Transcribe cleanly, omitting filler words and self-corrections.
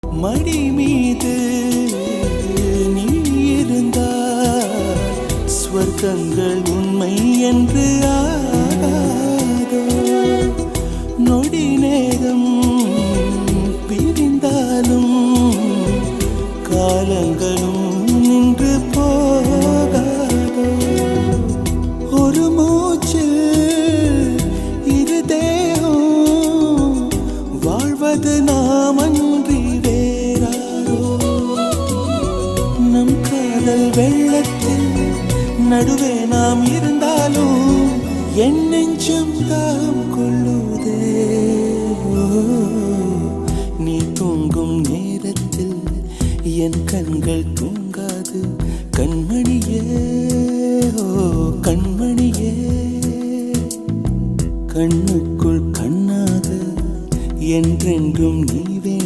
மடி மீது நீ இருந்தால் ஸ்வர்க்கங்கள் உண்மை என்று ஆகாதோ. நொடி நேரம் பிரிந்தாலும் காலங்களும் நின்று போகாதோ. ஒரு மூச்சில் இரு தேகம் வாழ்வது நாம் அன்றி வேறாரோ. நம் காதல் வெள்ளத்தில் நடுவே நாம் இருந்தாலும் என் நெஞ்சம் தாம் கொள்ளுதே. நீ தூங்கும் நேரத்தில் என் கண்கள் தூங்காது கண்மணியே, கண்மணியே. கண்ணுக்குள் கண்ணாக என்றென்றும் நீவே